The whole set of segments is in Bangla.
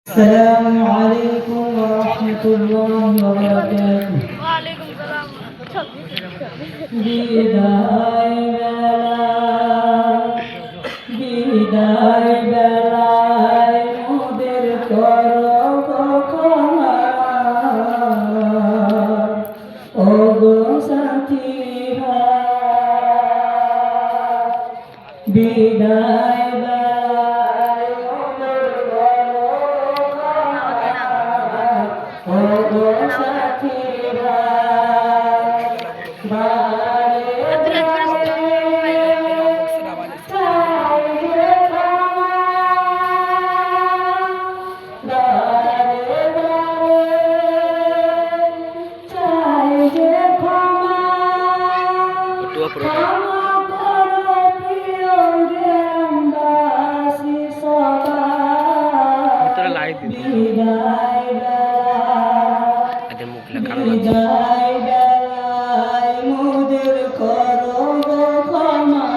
السلام عليكم ورحمة الله وبركاته ওয়ালাইকুম সালাম। বিদায় বেলায় মোদের করো ক্ষমা ও গো সাথী ভাই বিদায় বেলায় মোদের করো ক্ষমা ও গো সাথী ভাই বিদায় বেলায় মোদের করো গো ক্ষমা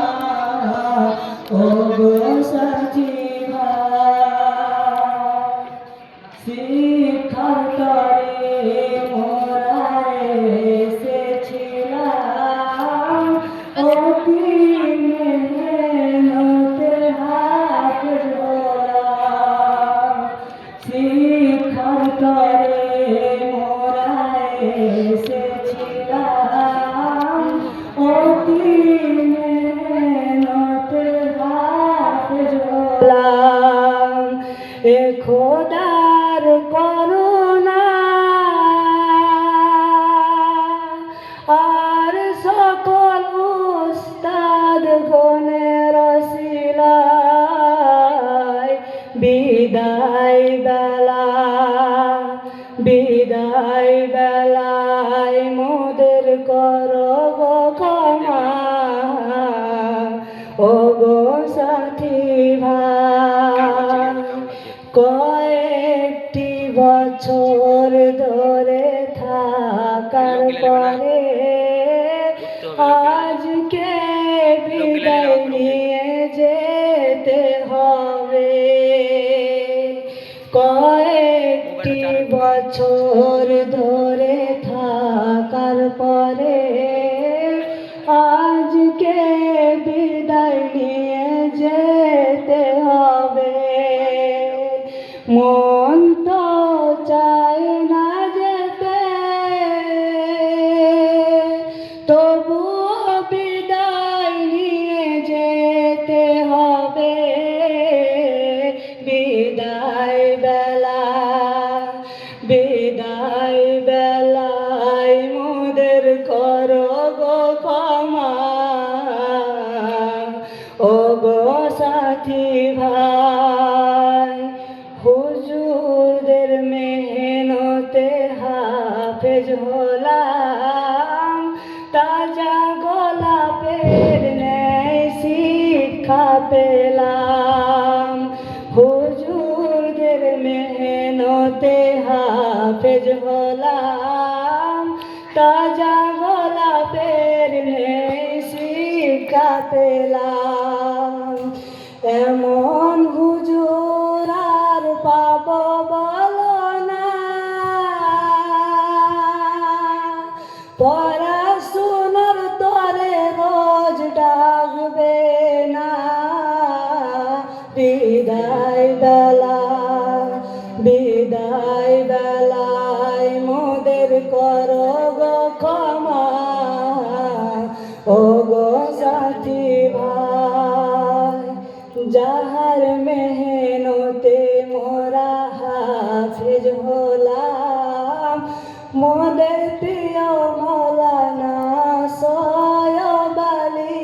ও গো সাথী ভাই শিক্ষার তরে মোরা এসেছিলাম অতি মেহনতের হাত ধরা শিক্ষার তরে মোরা এসেছিলাম অতি মেহনতের হাত ধরা এ খোদার করুণা আর সকল উস্তাদ গণের রসিলায় বিদায় বেলায় মোদের করো গো ক্ষমা ও গো সাথী ভাই কয়েকটি বছর ধরে থাকার পরে আজকে বিদায় নিয়ে যেতে হবে কয়েকটি বছর ধরে থাকার পরে আজকে বিদায় নিয়ে যেতে হবে মন তো চায় না যেতে তবুও বিদায় নিয়ে যেতে হবে বিদায় বেলায় মোদের করো গো ক্ষমা ও গো সাথী ভাই হুজুরদের মেহনতে হাফেজ হলাম তাজা গোলাপের ন্যায় শিক্ষা পেলাম হুজুরদের মেহনতে হাফেজ হলাম তাজা গোলাপের ন্যায় শিক্ষা পেলাম এমন হুজুর আর পাবো বলো না পড়াশুনোর তরে রোজ ডাকবে না বিদায় বেলায় মোদের করো গো ক্ষমা ও গো সাথী ভাই যাহার মেহনতে মোরা হাফেজ হলাম মোদের প্রিয় মৌলানা সয়ব আলী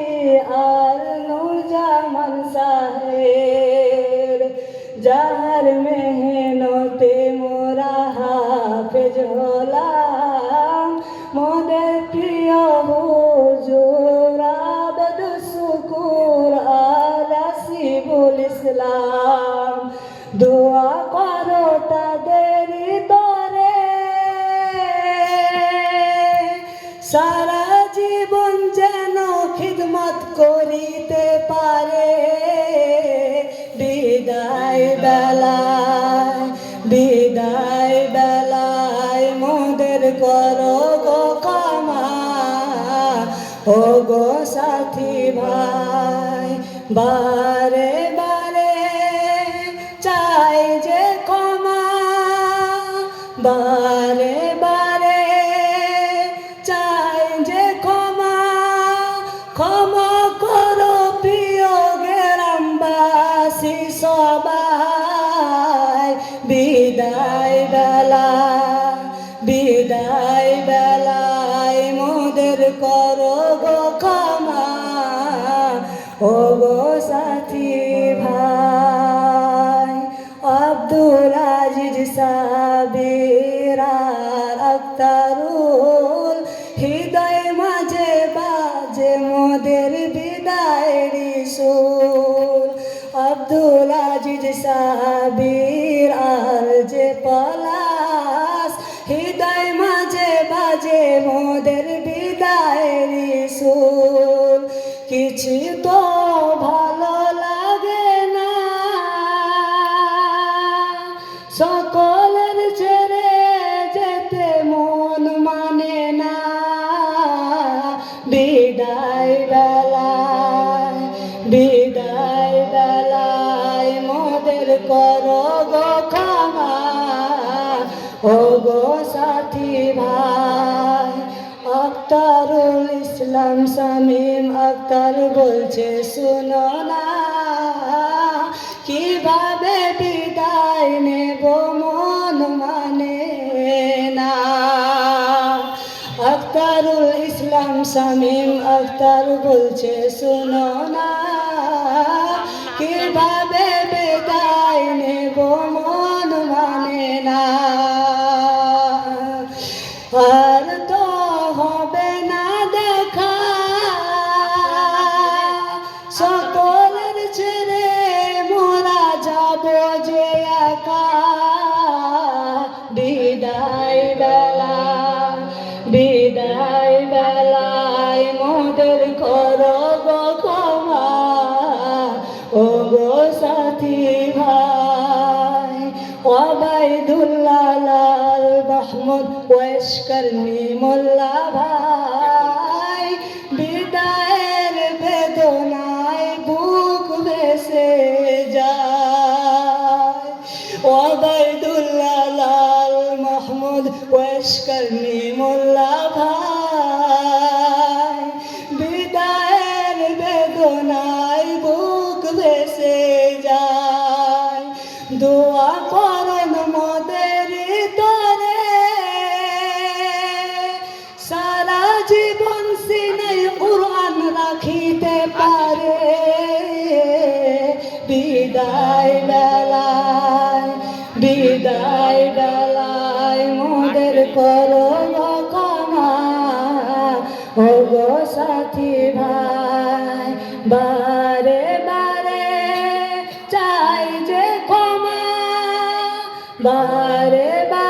আর নূরজামান সাহেব যাহার মেহনতে মোরা হাফেজ হলাম মোদের প্রিয় হুজুর আব্দুল শুকুর আর আসিফুল ইসলাম দোয়া করো তাদের তরে সারা জীবন যেন খিদমত করিতে পারে বিদায় বেলায় বিদায় বেলায় মোদের করো গো ক্ষমা ও গো সাথী ভাই বারে বারে চাই যে ক্ষমা বারে বারে চাই যে ক্ষমা ক্ষমা করো প্রিয় গ্রামবাসী সবাই বিদায় বেলায় মোদের করো গো ক্ষমা ও গো সাথী ভাই আব্দুল আজিজ সাবির আর আক্তারুল হৃদয় মাঝে বাজে মোদের বিদায়ের সুর আব্দুল আজিজ সাবির আর যে পলাশ হৃদয় মাঝে বাজে মোদের বিদায়ের সুর কিছু তো ভালো লাগে না সকলের ছেড়ে যেতে মন মানে না বিদায় বেলায় মোদের করো গো ক্ষমা ও গো সাথী ভাই আক্তারুল ইসলাম শামীম আক্তার বলছে শুনো না কিভাবে বিদায় নেব মন মানে না আক্তারুল ইসলাম শামীম আক্তার বলছে শুনো না কিভাবে বিদায় নেব মন মানে না আর তো হবে না দেখা সকলের ছেড়ে মোরা যাব যে একা বিদায় বেলায় মোদের করো গো ক্ষমা ও গো সাথী ভাই ওবায়দুল্লাহ লাল মাহমুদ ওয়েশকরনি মোল্লা ভাই বিদায়ের বেদনায় বুক ভেসে যায় ওবায়দুল্লাহ লাল মাহমুদ ওয়েশকরনি মোল্লা ভাই বিদায়ের বেদনায় বুক ভেসে যায় দোয়া করুন মোদের তরে সারা জীবন সিনায় কুরআন রাখিতে পারে বিদায় বেলায় মোদের করো গো ক্ষমা ও গো সাথী ভাই বারে বারে চাই যে ক্ষমা বারে বারে